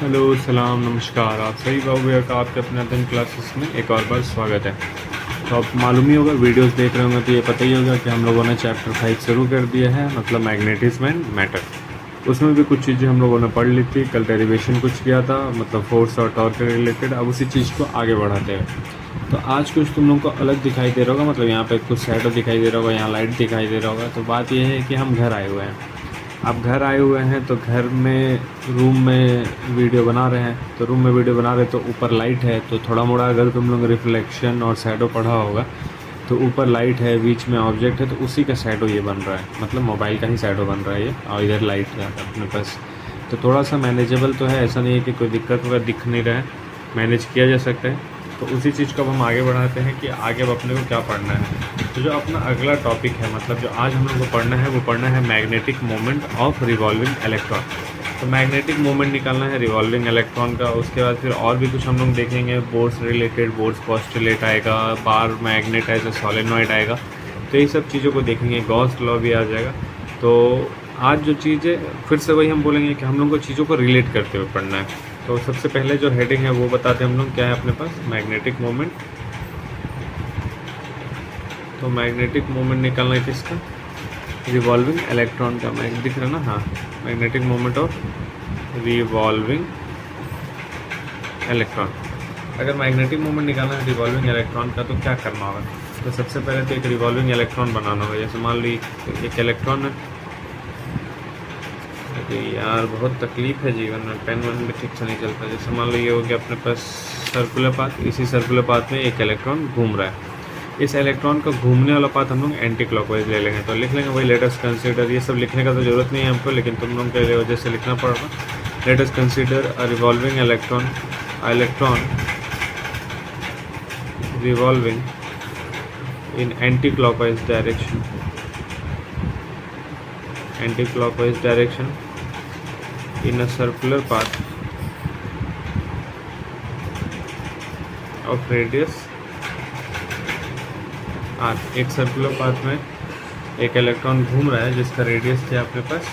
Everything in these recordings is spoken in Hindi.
हेलो सलाम नमस्कार। आप सही बाबू का आपके अपने अध्ययन क्लासेस में एक और बार स्वागत है। तो आप मालूम ही होगा, वीडियोस देख रहे होंगे तो ये पता ही होगा कि हम लोगों ने चैप्टर 5 शुरू कर दिया है, मतलब मैग्नेटिज्म एंड मैटर। उसमें भी कुछ चीज़ें हम लोगों ने पढ़ ली थी। कल डेरिवेशन कुछ किया था, मतलब फोर्स और टॉर्क के रिलेटेड। अब उसी चीज़ को आगे बढ़ाते हैं। तो आज कुछ तुम लोग को अलग दिखाई दे रहा होगा, मतलब यहाँ पे कुछ शैडो दिखाई दे रहा होगा, यहाँ लाइट दिखाई दे रहा होगा। तो बात यह है कि हम घर आए हुए हैं। आप घर आए हुए हैं तो घर में रूम में वीडियो बना रहे हैं, तो रूम में वीडियो बना रहे तो ऊपर लाइट है, तो थोड़ा मोड़ा अगर तुम लोग रिफ्लेक्शन और शैडो पढ़ा होगा तो ऊपर लाइट है, बीच में ऑब्जेक्ट है, तो उसी का शैडो ये बन रहा है, मतलब मोबाइल का ही शैडो बन रहा है ये, और इधर लाइट है अपने पास। तो थोड़ा सा मैनेजेबल तो है, ऐसा नहीं है कि कोई दिक्कत होगा, दिख नहीं रहा है, मैनेज किया जा सकता है। तो उसी चीज़ को अब हम आगे बढ़ाते हैं कि आगे अब अपने को क्या पढ़ना है। तो जो अपना अगला टॉपिक है, मतलब जो आज हम लोग को पढ़ना है, वो पढ़ना है magnetic moment of revolving electron. तो मैग्नेटिक मोमेंट निकालना है रिवॉल्विंग इलेक्ट्रॉन का। उसके बाद फिर और भी कुछ हम लोग देखेंगे, बोर्स रिलेटेड, बोर्स पोस्टुलेट आएगा, bar magnet as a solenoid आएगा। तो ये सब चीज़ों को देखेंगे, गॉस लॉ भी आ जाएगा। तो आज जो चीज़ है, फिर से वही हम बोलेंगे कि हम लोग को चीज़ों को रिलेट करते हुए पढ़ना है। तो सबसे पहले जो हेडिंग है वो बताते हैं हम लोग, क्या है अपने पास, मैग्नेटिक मोमेंट। तो मैग्नेटिक मोमेंट निकालना है किसका, रिवॉल्विंग इलेक्ट्रॉन का। मैग दिख रहा ना, हाँ, magnetic moment of revolving electron. अगर मैग्नेटिक मोमेंट निकालना है रिवॉल्विंग इलेक्ट्रॉन का तो क्या करना होगा। तो सबसे पहले तो एक रिवॉल्विंग इलेक्ट्रॉन बनाना होगा। जैसे मान ली एक इलेक्ट्रॉन है, यार बहुत तकलीफ है जीवन में, पेन वन भी ठीक से नहीं चलता। जैसे मान लो ये हो गया अपने पास सर्कुलर पाथ, इसी सर्कुलर पाथ में एक इलेक्ट्रॉन घूम रहा है। इस इलेक्ट्रॉन का घूमने वाला पाथ हम लोग एंटी क्लॉकवाइज ले लेंगे। तो लिख लेंगे वही, लेट अस कंसीडर, ये सब लिखने का तो जरूरत नहीं है हमको, लेकिन तुम लोग के वजह से लिखना पड़ रहा। Let us consider a revolving electron revolving in anti clockwise direction, anti clockwise direction in a circular path of radius r। एक सर्कुलर पाथ में एक इलेक्ट्रॉन घूम रहा है जिसका रेडियस क्या अपने पास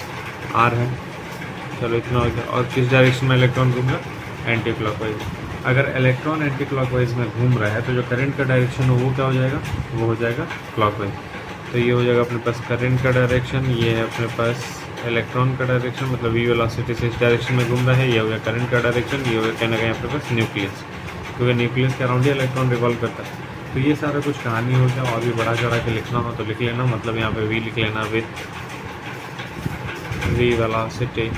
r है। चलो इतना हो गया। और किस डायरेक्शन में इलेक्ट्रॉन घूम रहा है, एंटी क्लॉकवाइज। अगर इलेक्ट्रॉन एंटी क्लॉकवाइज में घूम रहा है तो जो करंट का डायरेक्शन हो वो क्या हो जाएगा, वो हो जाएगा क्लॉकवाइज। तो ये हो जाएगा अपने पास करंट का डायरेक्शन, ये है अपने पास इलेक्ट्रॉन का डायरेक्शन, मतलब वी वेलोसिटी से इस डायरेक्शन में घूम रहा है। ये हो गया करंट का डायरेक्शन, ये हो गया कहीं ना कहीं अपने पास न्यूक्लियस, क्योंकि न्यूक्लियस के अराउंड ही इलेक्ट्रॉन रिवॉल्व करता है। तो ये सारा कुछ कहानी हो गया। और भी बड़ा चढ़ा के लिखना हो तो लिख लेना, मतलब यहाँ पे वी लिख लेना, विथ वी वेलोसिटी।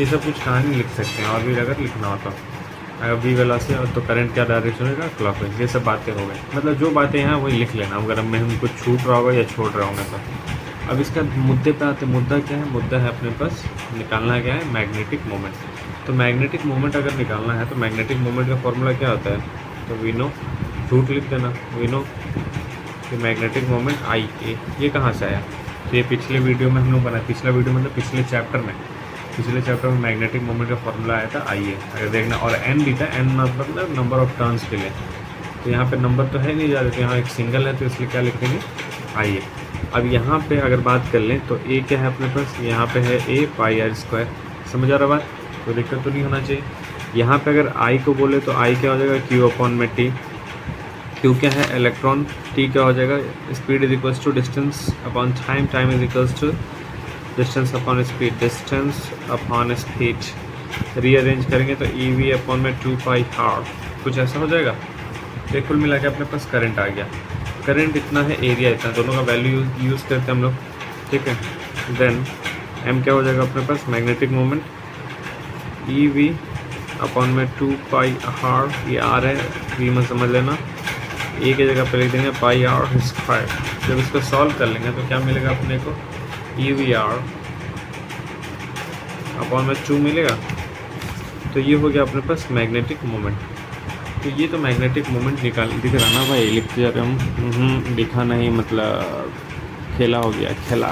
ये सब कुछ कहानी लिख सकते हैं, और भी अगर लिखना हो तो। अगर वी वेलोसिटी तो करंट क्या डायरेक्शन होगा, क्लॉकवाइज। ये सब बातें हो गई, मतलब जो बातें हैं वही लिख लेना, अगर हम कुछ छूट रहा होगा या छोड़ रहा होगा तो। अब इसका मुद्दे पे आते, मुद्दा क्या है, मुद्दा है अपने पास निकालना क्या है, मैग्नेटिक मोमेंट। तो मैग्नेटिक मोमेंट अगर निकालना है तो मैग्नेटिक मोमेंट का फॉर्मूला क्या होता है, तो वी नो, रूट लिख देना, वी नो कि मैग्नेटिक मोमेंट आई ए। ये कहाँ से आया, तो ये पिछले वीडियो में हम लोग बनाए, पिछला वीडियो मतलब पिछले चैप्टर में मैग्नेटिक मोमेंट का फॉर्मूला आया था आई ए, अगर देखना। और एन भी था, एन मतलब नंबर ऑफ टर्न्स के लिए। तो यहाँ पे नंबर तो है नहीं जा रहे, तो यहाँ एक सिंगल है तो इसलिए क्या लिख देंगे, आई ए। अब यहाँ पे अगर बात कर लें तो ए क्या है अपने पास, यहाँ पे है ए पाई आर स्क्वायर। समझ आ रहा बात, तो दिक्कत तो नहीं होना चाहिए। यहाँ पे अगर आई को बोले तो आई क्या हो जाएगा, क्यू अपॉन में टी। क्यू क्या है, इलेक्ट्रॉन, टी क्या हो जाएगा, speed is equals to distance upon time, time is equals to distance upon speed, distance upon speed. Rearrange करेंगे तो ई वी अपॉन में 2 पाई आर, कुछ ऐसा हो जाएगा। तो कुल मिला के अपने पास करंट आ गया। करंट इतना है, एरिया इतना, दोनों का वैल्यू यूज़ करते हैं हम लोग, ठीक है। देन एम क्या हो जाएगा अपने पास, magnetic moment, e v upon में 2 पाई आर, ये आर है, वी में समझ लेना। ए की जगह पे लिख देंगे पाई आर स्क्वायर। जब इसको सॉल्व कर लेंगे तो क्या मिलेगा अपने को, ई वी आर अपॉन में 2 मिलेगा। तो ये हो गया अपने पास मैग्नेटिक मोमेंट। तो ये तो मैग्नेटिक मोमेंट निकाल दिख रहा ना भाई, लिखते जा रहे हम, दिखा नहीं मतलब खेला हो गया, खेला,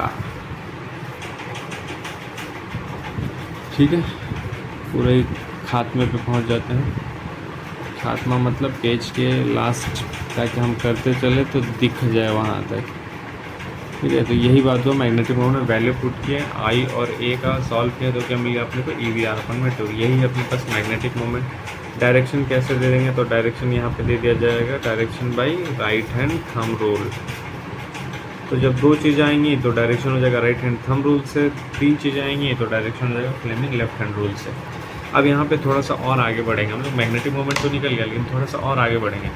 ठीक है। पूरे खात्मे पे पहुंच जाते हैं। खात्मा मतलब पेज के लास्ट तक हम करते चले तो दिख जाए वहाँ तक। ठीक है। तो यही बात हुआ, मैग्नेटिक मोमेंट वैल्यू पुट किए, आई और ए का सॉल्व किया तो क्या मिला अपने को, ई वी आर अपन में 2। यही है अपने पास मैग्नेटिक मोमेंट। डायरेक्शन कैसे दे देंगे, तो डायरेक्शन यहाँ पे दे दिया जाएगा, direction by right hand thumb rule. तो जब 2 चीज़ें आएंगी तो डायरेक्शन हो जाएगा राइट हैंड थंब रूल से, 3 चीज़ें आएंगी तो डायरेक्शन हो जाएगा फ्लेमिंग लेफ्ट हैंड रूल से। अब यहाँ पे थोड़ा सा और आगे बढ़ेंगे हम लोग, मैग्नेटिक मोमेंट तो निकल गया लेकिन थोड़ा सा और आगे बढ़ेंगे।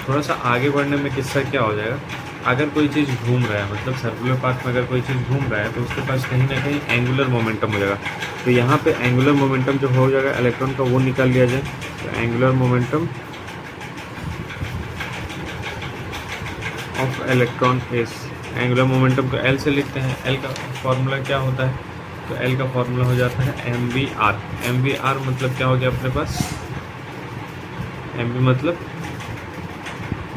थोड़ा सा आगे बढ़ने में किस्सा क्या हो जाएगा, अगर कोई चीज़ घूम रहा है, मतलब सर्कुलर पाथ में अगर कोई चीज़ घूम रहा है तो उसके पास कहीं ना कहीं एंगुलर मोमेंटम हो जाएगा। तो यहाँ पे एंगुलर मोमेंटम जो हो जाएगा इलेक्ट्रॉन का वो निकाल लिया जाए। तो angular momentum of electron is, angular momentum को एल से लिखते हैं। एल का फॉर्मूला क्या होता है, तो एल का फॉर्मूला हो जाता है M V R. M V R मतलब क्या हो गया अपने पास, एम वी मतलब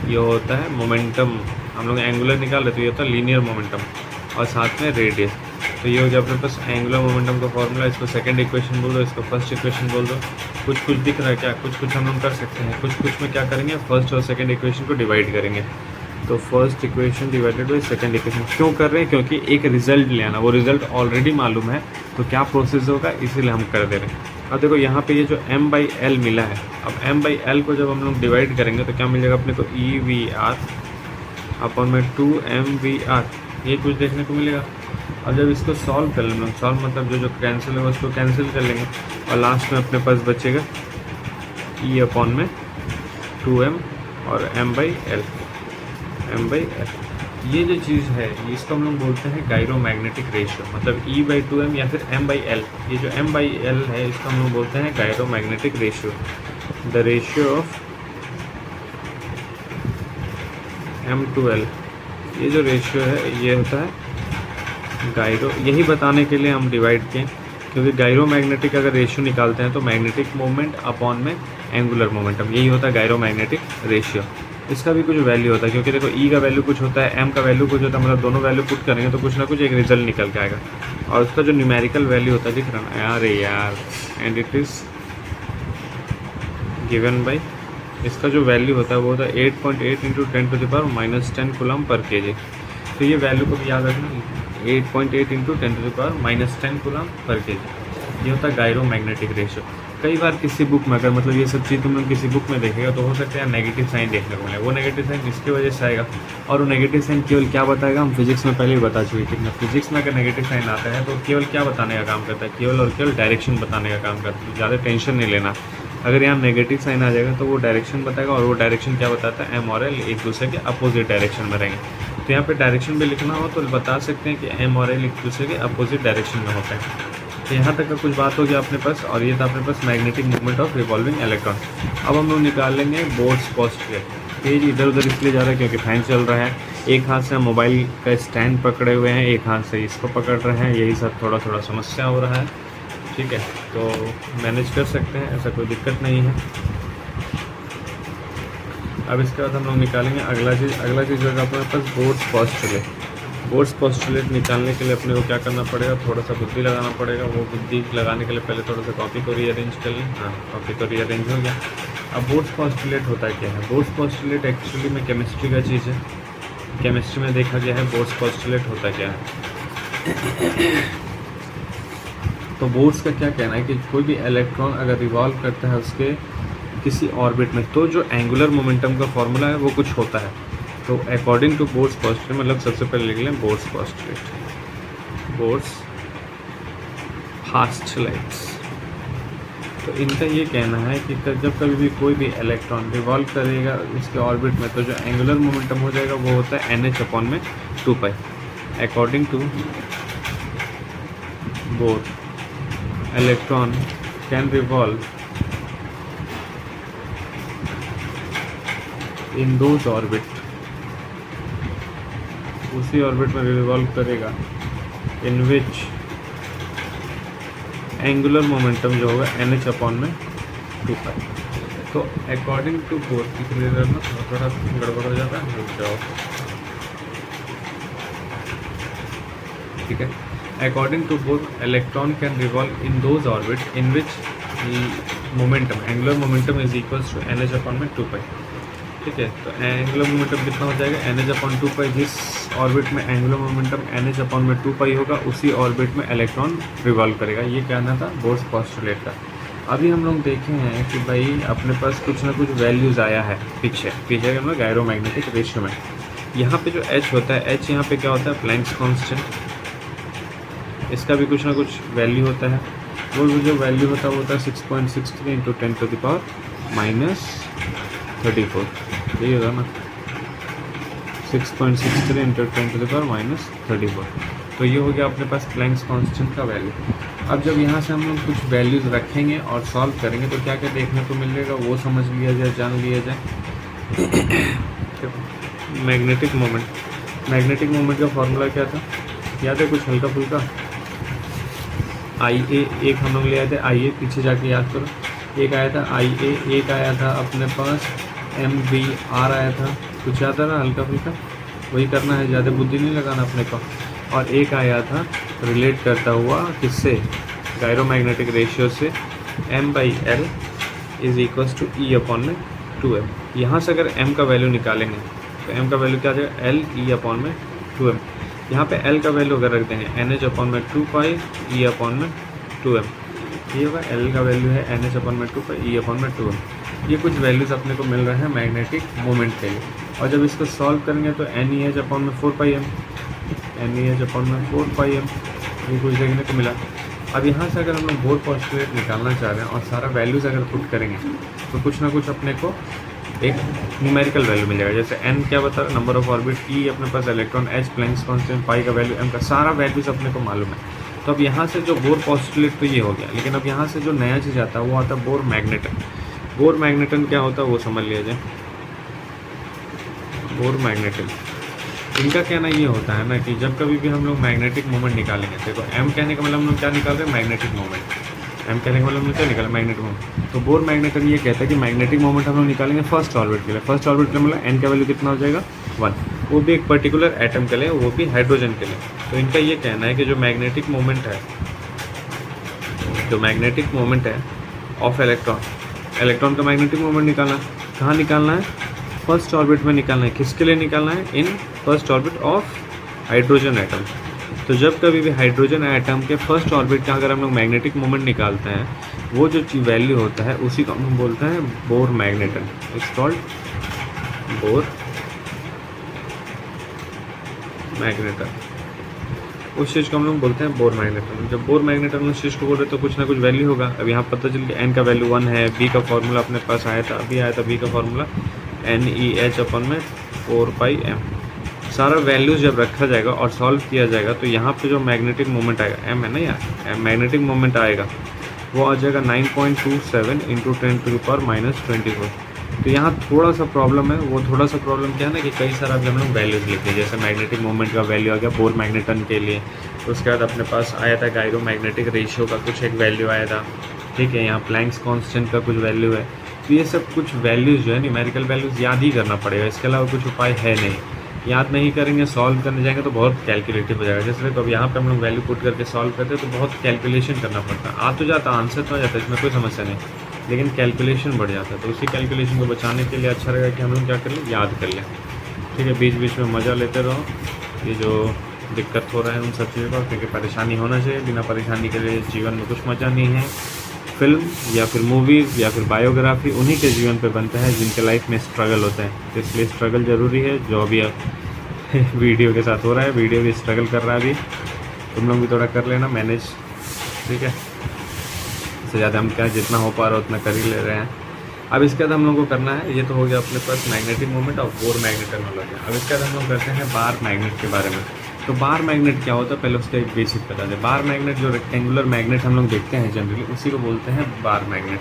ये होता है मोमेंटम, हम लोग एंगुलर निकाल रहे तो ये होता है लीनियर मोमेंटम और साथ में रेडियस। तो ये हो गया अपने पास एंगुलर मोमेंटम का फॉर्मूला। इसको सेकंड इक्वेशन बोल दो, इसको फर्स्ट इक्वेशन बोल दो। कुछ कुछ दिख रहा है क्या, कुछ कुछ हम लोग कर सकते हैं। कुछ कुछ में क्या करेंगे, फर्स्ट और सेकंड इक्वेशन को डिवाइड करेंगे। तो first equation divided by second equation क्यों कर रहे हैं, क्योंकि एक रिजल्ट ले आना, वो रिजल्ट ऑलरेडी मालूम है तो क्या प्रोसेस होगा, इसीलिए हम कर दे रहे हैं। अब देखो यहाँ पे ये जो m बाई एल मिला है, अब m बाई एल को जब हम लोग डिवाइड करेंगे तो क्या मिलेगा अपने को, ई वी आर अपन में 2mvr, ये कुछ देखने को मिलेगा। अब जब इसको सॉल्व कर लेंगे, सॉल्व मतलब जो जो कैंसिल होगा उसको कैंसिल कर लेंगे और लास्ट में अपने पास बचेगा ई अपॉन में 2m और m बाई एल। ये जो चीज़ है इसको हम लोग बोलते हैं गायरोमैग्नेटिक रेशियो, मतलब E बाई 2m या फिर m बाई एल। ये जो m बाई एल है इसको हम लोग बोलते हैं gyromagnetic ratio. The ratio of m to l, ये जो रेशियो है ये होता है गायरो। यही बताने के लिए हम डिवाइड किए, क्योंकि गायरोमैग्नेटिक अगर रेशियो निकालते हैं तो मैग्नेटिक मोमेंट अपॉन में एंगुलर मोमेंटम, यही होता है गायरोमैग्नेटिक रेशियो। इसका भी कुछ वैल्यू होता है, क्योंकि देखो ई का वैल्यू कुछ होता है, एम का वैल्यू कुछ होता है, मतलब दोनों वैल्यू पुट करेंगे तो कुछ ना कुछ एक रिजल्ट निकल के आएगा। और उसका जो न्यूमेरिकल वैल्यू होता है, दिख रहा है यार, and it is given by, इसका जो वैल्यू होता है वो होता है 8.8 इंटू 10⁻⁻10 कूलम पर केजी। तो ये वैल्यू को भी याद रखना, 8.8 इंटू 10⁻⁻10 कूलम पर केजी, ये होता है गायरोमैग्नेटिक रेशियो। कई बार किसी बुक में अगर मतलब ये सब चीज़ तुम लोग किसी बुक में देखेगा तो हो सकता है नेगेटिव साइन देखने को मिले। वो नेगेटिव साइन इसकी वजह से आएगा, और वो नेगेटिव साइन केवल क्या बताएगा, हम फिजिक्स में पहले ही बता चुके थे कि फिजिक्स में अगर नेगेटिव साइन आता है तो केवल क्या बताने का काम करता है, केवल और केवल डायरेक्शन बताने का काम करता है। ज़्यादा टेंशन नहीं लेना। अगर यहाँ नेगेटिव साइन आ जाएगा तो वो डायरेक्शन बताएगा, और वो डायरेक्शन क्या बताता है, एम और एल एक दूसरे के अपोजिट डायरेक्शन में रहेंगे। तो यहाँ पे डायरेक्शन भी लिखना हो तो बता सकते हैं कि एम और एल एक दूसरे के अपोजिट डायरेक्शन में होते हैं। तो यहाँ तक का कुछ बात हो गया अपने पास, और ये था अपने पास magnetic movement of revolving electron. अब हम लोग निकाल लेंगे बोर्ड्स पोस्टुलेट। पेज इधर उधर इसलिए जा रहा है क्योंकि फैन चल रहा है, एक हाथ से हम मोबाइल का स्टैंड पकड़े हुए हैं, एक हाथ से इसको पकड़ रहे हैं, यही सब थोड़ा थोड़ा समस्या हो रहा है। ठीक है, तो मैनेज कर सकते हैं, ऐसा कोई दिक्कत नहीं है। अब इसके बाद हम लोग निकालेंगे अगला चीज़ होगा अपने पास बोर्ड्स पोस्टुलेट। बोर्ड्स पोस्टुलेट निकालने के लिए अपने को क्या करना पड़ेगा, थोड़ा सा बुद्धि लगाना पड़ेगा। वो बुद्धि लगाने के लिए पहले थोड़ा सा कॉपी को रीअरेंज कर लें। हाँ, कॉपी को रीअरेंज हो गया। अब बोर्ड्स पोस्टुलेट होता क्या है, बोर्ड्स पोस्टुलेट एक्चुअली में केमिस्ट्री का चीज़ है। केमिस्ट्री में देखा गया है बोर्ड्स पोस्टुलेट होता क्या है। तो बोर्ड्स का क्या कहना है कि कोई भी इलेक्ट्रॉन अगर रिवॉल्व करता है उसके किसी ऑर्बिट में, तो जो एंगुलर मोमेंटम का फॉर्मूला है वो कुछ होता है। तो अकॉर्डिंग टू बोर्ड्स पोस्टुलेट, मतलब सबसे पहले लिख लें बोर्ड्स पोस्टुलेट, बोर्ड्स पोस्टुलेट्स। तो इनका ये कहना है कि जब कभी भी कोई भी इलेक्ट्रॉन रिवॉल्व करेगा इसके ऑर्बिट में तो जो एंगुलर मोमेंटम हो जाएगा वो होता है NH/2π। According to Bohr electron can revolve in those orbit, उसी ऑर्बिट में रिवॉल्व करेगा इन विच एंगुलर मोमेंटम जो होगा NH/2π। तो अकॉर्डिंग टू बोथ, क्लियर करना थोड़ा गड़बड़ हो जाता है, रुक जाओ। ठीक है, according to Bohr electron can revolve in those orbit in which momentum, angular momentum is equals to NH/2π। ठीक है। तो एंगुलर मोमेंटम कितना हो जाएगा, NH/2π। जिस ऑर्बिट में एंगुलर मोमेंटम NH/2π होगा उसी ऑर्बिट में इलेक्ट्रॉन रिवॉल्व करेगा। ये कहना था बोर्स पोस्टुलेट का। अभी हम लोग देखे हैं कि भाई अपने पास कुछ ना कुछ वैल्यूज़ आया है पीछे के हम लोग गायरोमैग्नेटिक रेशियो में। यहाँ पे जो H होता है, H यहाँ पे क्या होता है, प्लैंक्स कांस्टेंट। इसका भी कुछ ना कुछ वैल्यू होता है। वो जो वैल्यू होता है वो होता है 6.63 × 10⁻34। यही होगा ना, 6.63 × 10⁻34। तो ये हो गया अपने पास प्लैंक्स कांस्टेंट का वैल्यू। अब जब यहाँ से हम लोग कुछ वैल्यूज़ रखेंगे और सॉल्व करेंगे तो क्या क्या देखने को मिलेगा वो समझ लिया जाए, जान लिया जाए। मैग्नेटिक मोमेंट का फॉर्मूला क्या था, याद है कुछ हल्का फुल्का? IA एक हम लोग ले आए थे, IA पीछे जाके याद करो। एक आया था IA, एक आया था अपने पास MVR आया था, कुछ याद है ना हल्का फुल्का? वही करना है, ज़्यादा बुद्धि नहीं लगाना अपने को। और एक आया था रिलेट करता हुआ किससे, गायरोमैग्नेटिक रेशियो से, M/L = E/2m। यहाँ से अगर m का वैल्यू निकालेंगे तो m का वैल्यू क्या आ जाएगा, L/E/2m। यहाँ पे L का वैल्यू अगर रख देंगे NH/2π E/2m, ये होगा L का वैल्यू है NH/2π E/2m। ये कुछ वैल्यूज़ अपने को मिल रहे हैं मैग्नेटिक मोमेंट के लिए। और जब इसको सॉल्व करेंगे तो NEH/4πm ये कुछ देखने को मिला। अब यहाँ से अगर हम लोग बोर पोस्टुलेट निकालना चाह रहे हैं और सारा वैल्यूज़ अगर पुट करेंगे तो कुछ ना कुछ अपने को एक न्यूमेरिकल वैल्यू मिल जाएगा। जैसे n क्या बता रहा है, नंबर ऑफ ऑर्बिट, E अपने पास इलेक्ट्रॉन, H प्लैंक्स कांस्टेंट, पाई का वैल्यू, m का सारा वैल्यूज़ अपने को मालूम है। तो अब यहाँ से जो बोर पोस्टुलेट तो ये हो गया, लेकिन अब यहाँ से जो नया चीज़ आता है वो आता है बोर मैग्नेटन। बोर मैग्नेटन क्या होता है वो समझ लिया जाए। बोर मैग्नेटन, इनका कहना ये होता है ना कि जब कभी भी हम लोग मैग्नेटिक मोमेंट निकालेंगे, देखो m कहने का मतलब हम लोग क्या निकाल रहे हैं, मैग्नेटिक मोमेंट। m कहने का मतलब हम लोग क्या निकाला, मैग्नेटिक मोमेंट। तो बोर मैग्नेटन ये कहता है कि मैग्नेटिक मोमेंट हम लोग निकालेंगे फर्स्ट ऑर्बिट के लिए। फर्स्ट ऑर्बिट का मतलब n का वैल्यू कितना हो जाएगा, 1, वो भी एक पर्टिकुलर एटम के लिए, वो भी हाइड्रोजन के लिए। तो इनका ये कहना है कि जो मैग्नेटिक मोमेंट है ऑफ इलेक्ट्रॉन का मैग्नेटिक मोमेंट निकालना, कहाँ निकालना है, फर्स्ट ऑर्बिट में निकालना है। किसके लिए निकालना है, in first orbit of hydrogen atom. तो जब कभी भी हाइड्रोजन एटम के फर्स्ट ऑर्बिट का अगर हम लोग मैग्नेटिक मोमेंट निकालते हैं, वो जो वैल्यू होता है उसी को हम बोलते हैं bore magneton. It's called bore magneton. उस चीज़ को हम लोग बोलते हैं बोर मैग्नेटन। जब बोर मैग्नेटन उस चीज़ को बोल रहे तो कुछ ना कुछ वैल्यू होगा। अब यहाँ पता चल गया n का वैल्यू 1 है, b का फॉर्मूला अपने पास आया था, अभी आया था b का फॉर्मूला NEH/4πm। सारा वैल्यूज़ जब रखा जाएगा और सॉल्व किया जाएगा तो यहाँ पे जो मैग्नेटिक मोमेंट आएगा, m है ना यार, मैग्नेटिक मोमेंट आएगा वो आ जाएगा 9.27 × 10⁻24। तो यहाँ थोड़ा सा प्रॉब्लम है। वो थोड़ा सा प्रॉब्लम क्या है ना कि कई सारा अभी हम लोग वैल्यूज़ लिखते हैं। जैसे मैग्नेटिक मोमेंट का वैल्यू आ गया बोर मैग्नेटन के लिए, तो उसके बाद अपने पास आया था गायरोमैग्नेटिक रेशियो का कुछ एक वैल्यू आया था, ठीक है। यहाँ प्लैंक्स कांस्टेंट का कुछ वैल्यू है। तो ये सब कुछ वैल्यूज़ जो है न्यूमेरिकल वैल्यूज़ याद ही करना पड़ेगा, इसके अलावा कुछ उपाय है नहीं। याद नहीं करेंगे, सॉल्व करने जाएंगे तो बहुत कैलकुलेटिव हो जाएगा। जैसे तो अब यहाँ पे हम लोग वैल्यू पुट करके सॉल्व करते हैं तो बहुत कैलकुलेशन करना पड़ता है। आ तो जाता, आंसर तो आ जाता है, इसमें कोई समस्या नहीं, लेकिन कैलकुलेशन बढ़ जाता है। तो उसी कैलकुलेशन को बचाने के लिए अच्छा रहेगा कि हम लोग क्या कर लें, याद कर लें, ठीक है। बीच बीच में मज़ा लेते रहो। ये जो दिक्कत हो रहा है उन सब चीज़ों का, क्योंकि परेशानी होना चाहिए, बिना परेशानी के लिए जीवन में कुछ मज़ा नहीं है। फिल्म या फिर मूवीज़ या फिर बायोग्राफी उन्हीं के जीवन पे बनता है जिनके लाइफ में स्ट्रगल होते हैं। तो इसलिए स्ट्रगल ज़रूरी है। जो अभी वीडियो के साथ हो रहा है, वीडियो भी स्ट्रगल कर रहा है अभी, तुम लोग भी थोड़ा कर लेना मैनेज, ठीक है। इससे ज़्यादा हम क्या, जितना हो पा रहा है उतना कर ही ले रहे हैं। अब इसके बाद हम लोग को करना है, ये तो हो गया अपने पास मैग्नेटिक मोमेंट और बोर मैग्नेटन हो गया। अब इसके बाद हम लोग करते हैं बार मैग्नेट के बारे में। तो बार मैग्नेट क्या होता है, पहले उसका एक बेसिक बता दें। बार मैग्नेट जो रेक्टेंगुलर मैग्नेट हम लोग देखते हैं जनरली, उसी को बोलते हैं बार मैग्नेट।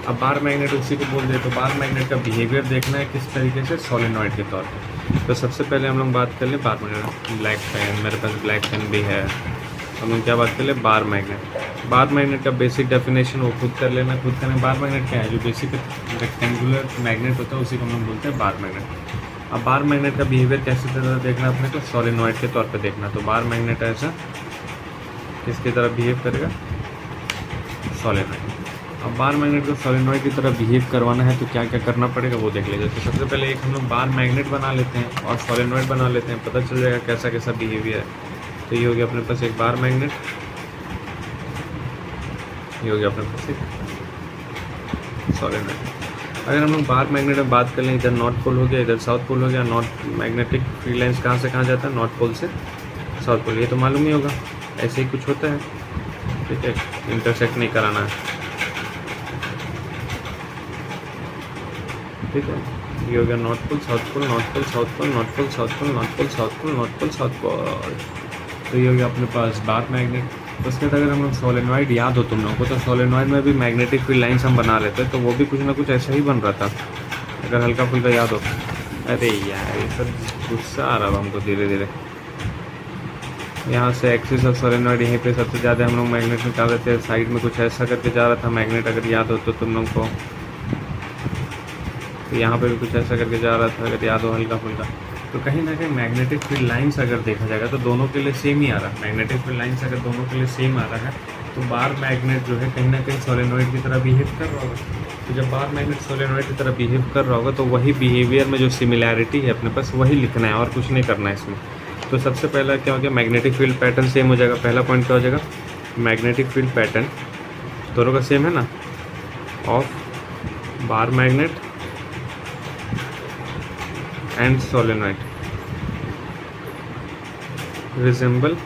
अब बार मैग्नेट उसी को बोल दे तो बार मैग्नेट का बिहेवियर देखना है किस तरीके से, सोलेनॉइड के तौर पे। तो सबसे पहले हम लोग बात कर लें बार मैग्नेट। ब्लैक पेन, मेरे पास ब्लैक पेन भी है। हम लोग क्या बात कर लें, बार मैग्नेट। बार मैग्नेट का बेसिक डेफिनेशन वो खुद कर लेना, खुद करना। बार मैग्नेट क्या है, जो बेसिक रेक्टेंगुलर मैग्नेट होता है उसी को हम लोग बोलते हैं बार मैग्नेट। अब बार मैग्नेट का बिहेवियर कैसे तरह देखना अपने को, सोलेनॉइड के तौर पे देखना। तो बार मैग्नेट ऐसा किसकी तरह बिहेव करेगा, सोलेनॉइड। अब बार मैग्नेट को सोलेनॉइड की तरह बिहेव करवाना है तो क्या क्या करना पड़ेगा वो देख लीजिए। तो सबसे पहले एक हम लोग बार मैग्नेट बना लेते हैं और सोलेनॉइड बना लेते हैं, पता चल जाएगा कैसा कैसा बिहेवियर है। तो ये हो गया अपने पास एक बार मैग्नेट, ये हो गया अपने पास एक सोलेनॉइड। अगर हम लोग बार मैग्नेट में बात कर लें, इधर नॉर्थ पोल हो गया, इधर साउथ पोल हो गया। नॉर्थ मैग्नेटिक फील्ड लाइन्स कहाँ से कहाँ जाता है, नॉर्थ पोल से साउथ पोल, ये तो मालूम ही होगा, ऐसे ही कुछ होता है, ठीक है, इंटरसेक्ट नहीं कराना है, ठीक है। ये हो गया north pole south pole, north pole south pole, north pole south pole, north pole south pole, north pole south pole. तो ये हो गया अपने पास बार मैग्नेट। तो उसके बाद अगर हम लोग सोलेनॉइड याद हो तुम लोगों को, तो सोलेनॉइड में भी मैग्नेटिक फील्ड लाइन्स हम बना लेते हैं, तो वो भी कुछ ना कुछ ऐसा ही बन रहा था, अगर हल्का फुल्का याद हो। अरे यार ये सब गुस्सा आ रहा है हमको धीरे धीरे। यहाँ से एक्सिस ऑफ सोलेनॉइड यहीं पे सबसे ज़्यादा हम लोग मैग्नेट निकाल रहे थे, साइड में कुछ ऐसा करके जा रहा था मैग्नेट, अगर याद हो तो तुम लोग को। तो यहाँ पे भी कुछ ऐसा करके जा रहा था, अगर याद हो हल्का फुल्का। तो कहीं ना कहीं मैग्नेटिक फील्ड लाइंस अगर देखा जाएगा तो दोनों के लिए सेम ही आ रहा है। मैग्नेटिक फील्ड लाइंस अगर दोनों के लिए सेम आ रहा है तो बार मैग्नेट जो है कहीं ना कहीं सोलेनॉइड की तरह बिहेव कर रहा होगा। तो जब बार मैग्नेट सोलेनॉइड की तरह बिहेव कर रहा होगा तो वही बिहेवियर में जो सिमिलैरिटी है अपने पास वही लिखना है और कुछ नहीं करना है इसमें। तो सबसे पहला क्या हो गया, मैग्नेटिक फील्ड पैटर्न सेम हो जाएगा। पहला पॉइंट क्या हो जाएगा, मैग्नेटिक फील्ड पैटर्न दोनों का सेम है ना, of bar magnet and solenoid resemble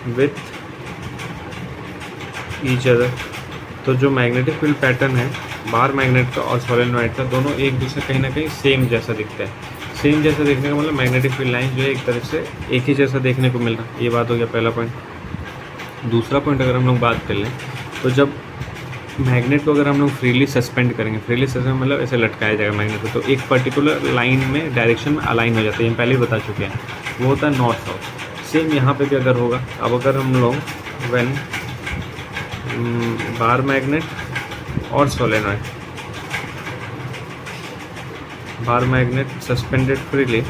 with each other. तो जो मैग्नेटिक फील्ड पैटर्न है बार मैग्नेट का और सोलेनॉइड का, दोनों एक दूसरे कहीं ना कहीं सेम जैसा दिखता है। सेम जैसा देखने का मतलब मैग्नेटिक फील्ड लाइन जो है एक तरह से एक ही जैसा देखने को मिल रहा है। ये बात हो गया पहला पॉइंट। दूसरा पॉइंट अगर हम लोग बात कर लें तो जब मैग्नेट को अगर हम लोग फ्रीली सस्पेंड करेंगे, फ्रीली सस्पेंड मतलब ऐसे लटकाया जाएगा मैग्नेट को, तो एक पर्टिकुलर लाइन में डायरेक्शन में अलाइन हो जाता है, ये पहले ही बता चुके हैं, वो होता है नॉर्थ साउथ। सेम यहाँ पे भी अगर होगा, अब अगर हम लोग व्हेन बार मैग्नेट और solenoid, bar magnet suspended freely,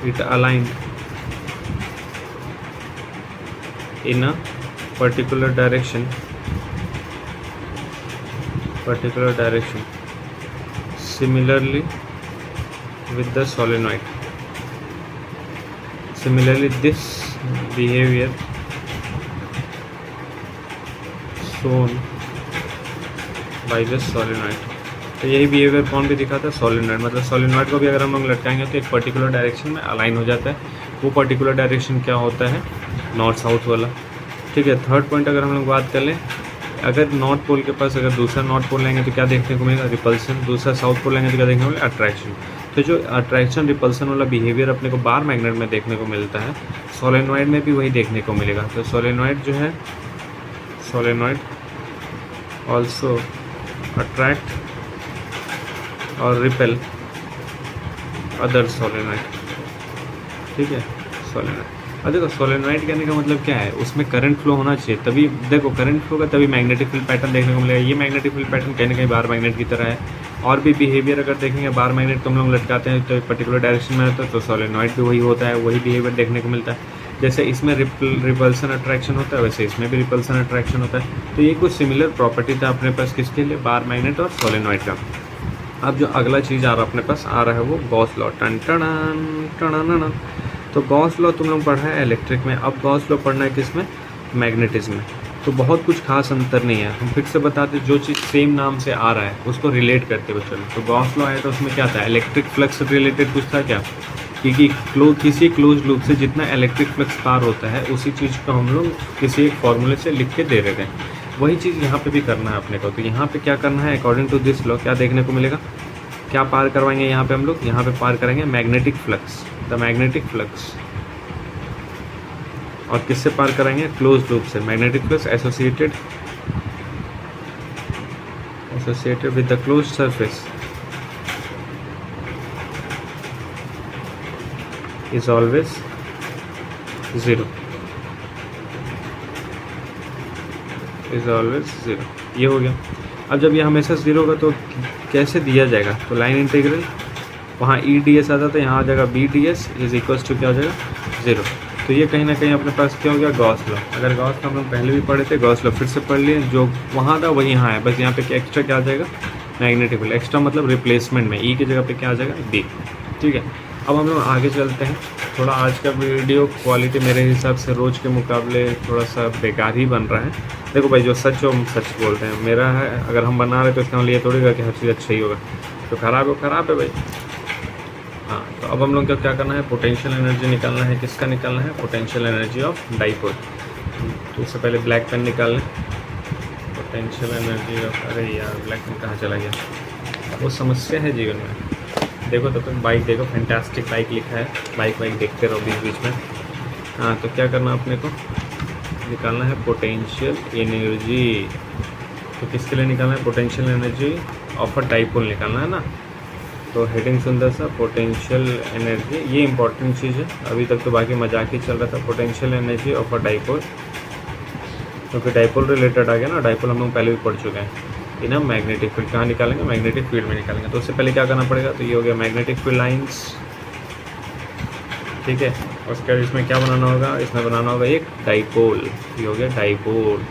it aligned in a particular direction, similarly with the solenoid. Similarly this behavior shown by the solenoid. तो यही बिहेवियर कौन भी दिखाता है, सोलेनॉइड। मतलब सोलेनॉइड को भी अगर हम लोग लटकाएंगे तो एक पर्टिकुलर डायरेक्शन में अलाइन हो जाता है। वो पर्टिकुलर डायरेक्शन क्या होता है, नॉर्थ साउथ वाला, ठीक है। थर्ड पॉइंट अगर हम लोग बात कर लें, अगर नॉर्थ पोल के पास अगर दूसरा नॉर्थ पोल लेंगे तो क्या देखने को मिलेगा, रिपल्सन। दूसरा साउथ पोल लेंगे तो क्या देखने को मिलेगा, अट्रैक्शन। तो जो अट्रैक्शन रिपल्सन वाला बिहेवियर अपने को बार मैग्नेट में देखने को मिलता है, सोलेनॉइड में भी वही देखने को मिलेगा। तो सोलेनॉइड जो है, सोलेनॉइड ऑल्सो अट्रैक्ट और रिपेल अदर सोलेनॉइड, ठीक है, सोलेनॉइड। और देखो सोलेनॉइड कहने का मतलब क्या है, उसमें करंट फ्लो होना चाहिए, तभी देखो करंट फ्लो का तभी मैग्नेटिक फील्ड पैटर्न देखने को मिलेगा। ये मैग्नेटिक फील्ड पैटर्न कहीं ना कहीं बार मैग्नेट की तरह है। और भी बिहेवियर अगर देखेंगे, बार मैग्नेट को हम लोग लटकाते हैं तो एक पर्टिकुलर डायरेक्शन में होता है, तो सोलेनॉइड भी वही होता है, वही बिहेवियर देखने को मिलता है। जैसे इसमें रिपल्सन अट्रैक्शन होता है वैसे इसमें भी रिपल्सन अट्रैक्शन होता है। तो ये कुछ सिमिलर प्रॉपर्टी था अपने पास किसके लिए, बार मैग्नेट और सोलेनॉइड का। अब जो अगला चीज़ आ रहा है अपने पास आ रहा है वो गॉस लॉ, टन टन टन। तो गॉस लॉ तुम लोग पढ़ा है इलेक्ट्रिक में, अब गॉस लॉ पढ़ना है किसमें, मैग्नेटिज्म में। तो बहुत कुछ खास अंतर नहीं है, हम फिर से बताते, जो चीज़ सेम नाम से आ रहा है उसको रिलेट करते हुए चलो। तो गॉस लॉ है तो उसमें क्या था, इलेक्ट्रिक फ्लक्स रिलेटेड कुछ था क्या, क्योंकि किसी क्लोज लूप से जितना इलेक्ट्रिक फ्लक्स पार होता है उसी चीज़ को हम लोग किसी एक फॉर्मूले से लिख के दे रहे थे। वही चीज़ यहाँ पे भी करना है अपने को। तो यहाँ पे क्या करना है, अकॉर्डिंग टू दिस लॉ क्या देखने को मिलेगा, क्या पार करवाएंगे यहाँ पे हम लोग, यहाँ पे पार करेंगे magnetic flux, the magnetic flux. और किससे पार कराएंगे, क्लोज लूप से। Magnetic flux associated with the close surface is always zero, is always zero. ये हो गया। अब जब ये हमेशा ज़ीरो होगा तो कैसे दिया जाएगा, तो लाइन इंटीग्रल, वहाँ ई डी एस आता था, यहाँ आ जाएगा B D S is equals to क्या हो जाएगा, ज़ीरो। तो ये कहीं ना कहीं अपने पास क्या हो गया, गॉस लॉ। अगर गॉस लॉ हम लोग पहले भी पढ़े थे, गॉस लॉ फिर से पढ़ लिए, जो वहाँ था वही यहाँ है, बस यहाँ पे एक्स्ट्रा क्या आ जाएगा, मैग्नेटिक फील्ड। एक्स्ट्रा मतलब रिप्लेसमेंट में ई की जगह पे क्या आ जाएगा, डी। ठीक है, अब हम लोग आगे चलते हैं। थोड़ा आज का वीडियो क्वालिटी मेरे हिसाब से रोज़ के मुकाबले थोड़ा सा बेकार ही बन रहा है। देखो भाई, जो सच हो हम सच बोलते हैं, मेरा है, अगर हम बना रहे तो इसका मतलब ये थोड़ी कि हर चीज़ अच्छा ही होगा, तो ख़राब हो ख़राब है भाई। हाँ, तो अब हम लोग को क्या करना है, पोटेंशियल एनर्जी निकालना है। किसका निकालना है, पोटेंशियल एनर्जी ऑफ डाइपोल। तो इससे पहले ब्लैक पेन निकाल लें। पोटेंशियल एनर्जी ऑफ, अरे यार ब्लैक पेन कहाँ चला गया, वो समस्या है जीवन में। देखो तब तक बाइक देखो, फैंटास्टिक बाइक लिखा है, बाइक देखते रहो बीच बीच में। हाँ, तो क्या करना अपने को, निकालना है पोटेंशियल एनर्जी। तो किसके लिए निकालना है, potential energy of a dipole निकालना है ना। तो हेडिंग सुंदर सा, पोटेंशियल एनर्जी, ये इंपॉर्टेंट चीज़ है। अभी तक तो बाकी मजाक ही चल रहा था। Potential energy of a dipole, क्योंकि डाइपोल रिलेटेड आ गया ना, डाइपोल हम लोग पहले भी पढ़ चुके हैं। इन हम मैग्नेटिक फील्ड कहाँ निकालेंगे, मैग्नेटिक फील्ड में निकालेंगे। तो उससे पहले क्या करना पड़ेगा, तो ये हो गया मैग्नेटिक फील्ड लाइंस। ठीक है, उसके बाद इसमें क्या बनाना होगा, इसमें बनाना होगा एक डाइपोल। ये हो गया डाइपोल।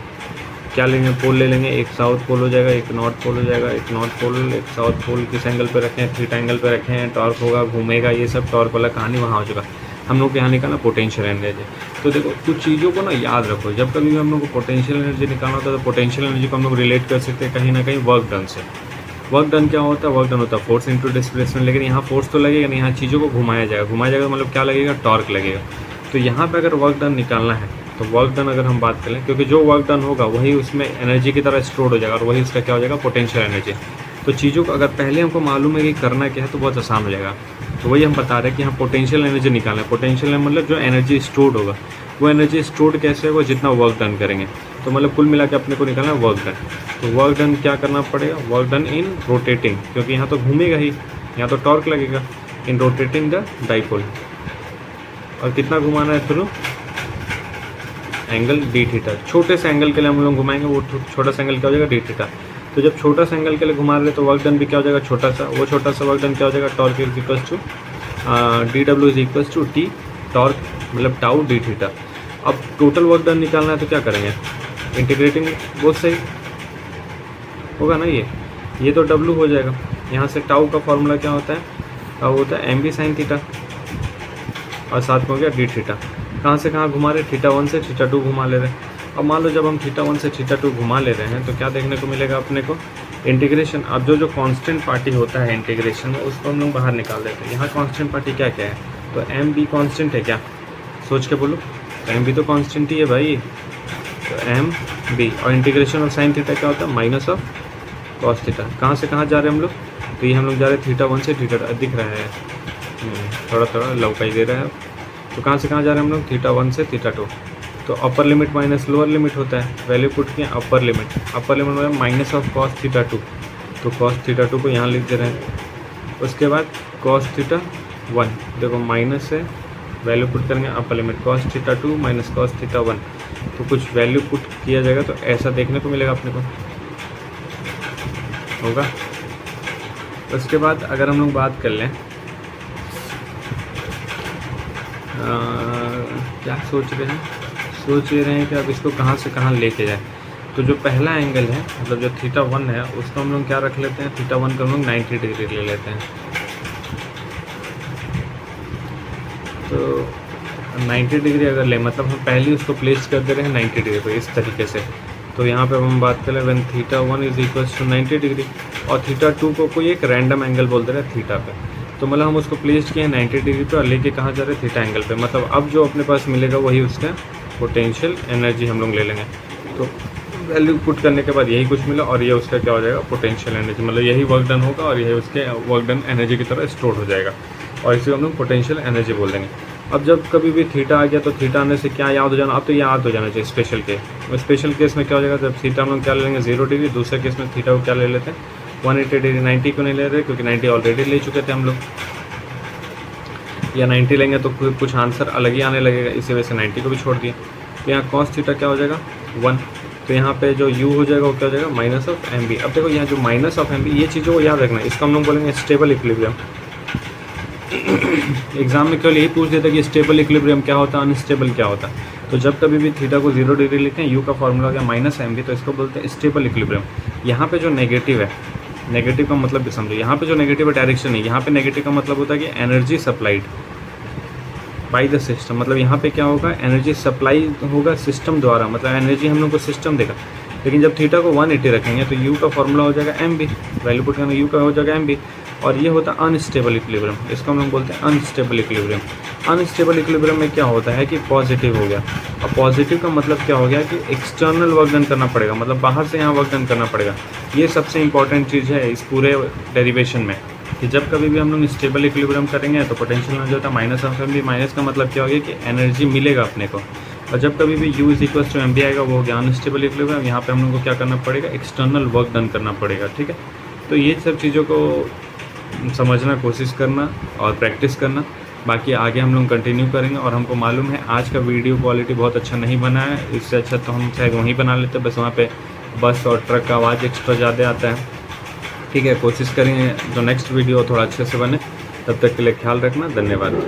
क्या लेंगे, पोल ले लेंगे, एक साउथ पोल हो जाएगा, एक नॉर्थ पोल हो जाएगा। एक नॉर्थ पोल, एक साउथ पोल किस एंगल पे रखें, थीटा एंगल पे रखें, टॉर्क होगा, घूमेगा, ये सब टॉर्क वाला कहानी वहाँ हो चुका। हम लोग यहाँ निकालना पोटेंशियल एनर्जी। तो देखो कुछ चीज़ों को ना याद रखो, जब कभी भी हम लोग को पोटेंशियल एनर्जी निकालना होता है तो पोटेंशियल एनर्जी को हम लोग रिलेट कर सकते हैं कहीं ना कहीं वर्क डन से। वर्क डन क्या होता है, वर्क डन होता है फोर्स इंटू डिस्प्लेसमेंट, लेकिन यहाँ फोर्स तो लगेगा नहीं, यहाँ चीज़ों को घुमाया जाएगा। घुमाया जाएगा मतलब क्या लगेगा, टॉर्क लगेगा। तो यहाँ पर अगर वर्क डन निकालना है तो वर्क डन अगर हम बात करें, क्योंकि जो वर्क डन होगा वही उसमें एनर्जी की तरह स्टोर हो जाएगा और वही उसका क्या हो जाएगा, पोटेंशियल एनर्जी। तो चीज़ों को अगर पहले हमको मालूम है कि करना क्या है तो बहुत आसान हो जाएगा। तो वही हम बता रहे हैं कि हम पोटेंशियल एनर्जी निकालना है। पोटेंशियल मतलब जो एनर्जी स्टोर्ड होगा, वो एनर्जी स्टोर्ड कैसे होगा, जितना वर्क डन करेंगे। तो मतलब कुल मिला के अपने को निकालना है वर्क डन। तो वर्क डन क्या करना पड़ेगा, वर्क डन इन रोटेटिंग, क्योंकि यहाँ तो घूमेगा ही, यहाँ तो टॉर्क लगेगा, इन रोटेटिंग द डाइपोल। और कितना घुमाना है थ्रू एंगल डी थीटा। छोटे से एंगल के लिए हम लोग घुमाएंगे, वो छोटा सा एंगल क्या हो जाएगा, डी थीटा। तो जब छोटा सा एंगल के लिए घुमा रहे तो वर्क डन भी क्या हो जाएगा, छोटा सा। वो छोटा सा वर्क डन क्या हो जाएगा, torque is equals to D W is equals to T torque मतलब टाउ डी थीटा। अब टोटल वर्क डन निकालना है तो क्या करेंगे, इंटीग्रेटिंग बोथ साइड होगा ना, ये तो डब्ल्यू हो जाएगा। यहाँ से टाउ का फॉर्मूला क्या होता है, टाउ होता है एम बी साइन थीटा और साथ में हो गया डी थीटा। कहाँ से कहाँ घुमा रहे, थीटा 1 से थीटा 2 घुमा ले रहे हैं। अब मान लो जब हम थीटा 1 से थीटा 2 घुमा ले रहे हैं तो क्या देखने को मिलेगा अपने को, इंटीग्रेशन। अब जो कांस्टेंट पार्टी होता है इंटीग्रेशन में, उसको हम लोग बाहर निकाल देते हैं। यहाँ कांस्टेंट पार्टी क्या क्या है, तो एम बी कांस्टेंट है क्या, सोच के बोलो। तो एम बी तो कांस्टेंट ही है भाई, तो एम बी। और इंटीग्रेशन ऑफ साइन थीटा क्या होता है, माइनस ऑफ कॉस थीटा। कहाँ से कहाँ जा रहे हैं हम लोग, तो ये हम लोग जा रहे हैं थीटा 1 से थीटा 2, दिख रहा है थोड़ा थोड़ा लौकाई दे रहा है। तो कहाँ से कहाँ जा रहे हैं हम लोग, थीटा 1 से थीटा 2। तो upper limit minus lower limit होता है, वैल्यू पुट किया अपर लिमिट मतलब माइनस ऑफ कॉस थीटा 2। तो कॉस थीटा 2 को यहाँ लिख दे रहे हैं। उसके बाद कॉस थीटा 1, देखो माइनस से वैल्यू पुट करेंगे upper limit, cos theta 2 minus cos theta 1। तो कुछ वैल्यू पुट किया जाएगा तो ऐसा देखने को मिलेगा अपने को, होगा। उसके बाद अगर हम लोग बात कर लें क्या सोच रहे हैं कि अब इसको कहाँ से कहाँ लेके जाए। तो जो पहला एंगल है, मतलब जो थीटा 1 है, उसको हम लोग क्या रख लेते हैं, थीटा 1 का हम लोग 90 डिग्री ले लेते हैं। तो 90 डिग्री अगर ले, मतलब हम पहले उसको प्लेस कर दे रहे हैं 90 डिग्री पर, इस तरीके से। तो यहाँ पे हम बात करें when theta 1 is equals to 90 degree और थीटा 2 को कोई एक रैंडम एंगल बोल दे रहे हैं थीटा पे। तो मतलब हम उसको प्लेस किए 90 डिग्री पे और लेके कहाँ जा रहे हैं, थीटा एंगल पे। मतलब अब जो अपने पास मिलेगा वही उसका पोटेंशियल एनर्जी हम लोग ले लेंगे। तो वैल्यू पुट करने के बाद यही कुछ मिला और ये उसका क्या हो जाएगा, पोटेंशियल एनर्जी। मतलब यही वर्क डन होगा और यही उसके वर्क डन एनर्जी की तरह स्टोर हो जाएगा और इसे हम लोग पोटेंशियल एनर्जी बोल देंगे। अब जब कभी भी थीटा आ गया तो थीटा आने से क्या याद हो जाना, अब तो याद हो जाना चाहिए स्पेशल केस। स्पेशल केस में क्या हो जाएगा, जब थीटा हम लोग क्या ले लेंगे 0 डिग्री, दूसरे केस में थीटा को क्या ले लेते हैं 180 डिग्री। 90 क्यों नहीं ले रहे, क्योंकि 90 ऑलरेडी ले चुके थे हम लोग, या 90 लेंगे तो कुछ आंसर अलग ही आने लगेगा, इसी वजह से 90 को भी छोड़ दिया। तो यहाँ कॉस थीटा क्या हो जाएगा 1। तो यहाँ पे जो u हो जाएगा वो क्या हो जाएगा माइनस ऑफ एम बी। अब देखो यहाँ जो माइनस ऑफ एम बी, ये चीज़ों को याद रखना है, इसको हम लोग बोलेंगे स्टेबल इक्विलिब्रियम। एग्जाम में केवल यही पूछ देता कि स्टेबल इक्विलिब्रियम क्या होता है, अनस्टेबल क्या होता है। तो जब कभी भी थीटा को 0 डिग्री लिखें, यू का फॉर्मूला हो गया -mv, तो इसको बोलते हैं स्टेबल इक्विलिब्रियम। यहाँ पे जो नेगेटिव है, नेगेटिव का मतलब भी समझो, यहाँ पे जो नेगेटिव है डायरेक्शन नहीं, यहाँ पे नेगेटिव का मतलब होता है कि energy supplied by the system. मतलब यहाँ पे क्या होगा, एनर्जी सप्लाई होगा सिस्टम द्वारा, मतलब एनर्जी हम लोग को सिस्टम देगा। लेकिन जब थीटा को 180 रखेंगे तो यू का फॉर्मूला हो जाएगा mv, वैल्यू पुट करना यू का हो जाएगा mv, और ये होता है अनस्टेबल इक्विलिब्रियम। इसको हम लोग बोलते हैं अनस्टेबल इक्विलिब्रियम। अनस्टेबल इक्विलिब्रियम में क्या होता है कि पॉजिटिव हो गया, और पॉजिटिव का मतलब क्या हो गया कि एक्सटर्नल वर्क डन करना पड़ेगा, मतलब बाहर से यहाँ वर्क डन करना पड़ेगा। ये सबसे इंपॉर्टेंट चीज़ है इस पूरे डेरिवेशन में, कि जब कभी भी हम लोग स्टेबल इक्विलिब्रियम करेंगे तो पोटेंशियल एनर्जी होता है -mv। माइनस का मतलब क्या हो गया कि एनर्जी मिलेगा अपने को, और जब कभी भी u = mv आएगा वो हो गया अनस्टेबल इक्विलिब्रियम। यहाँ पे हम लोग को क्या करना पड़ेगा, एक्सटर्नल वर्क डन करना पड़ेगा, ठीक है। तो ये सब चीज़ों को समझना कोशिश करना और प्रैक्टिस करना, बाकी आगे हम लोग कंटिन्यू करेंगे। और हमको मालूम है आज का वीडियो क्वालिटी बहुत अच्छा नहीं बना है, इससे अच्छा तो हम शायद वहीं बना लेते, बस वहाँ पे बस और ट्रक का आवाज़ एक्स्ट्रा ज़्यादा आता है, ठीक है। कोशिश करेंगे जो नेक्स्ट वीडियो थोड़ा अच्छे से बने। तब तक के लिए ख्याल रखना, धन्यवाद।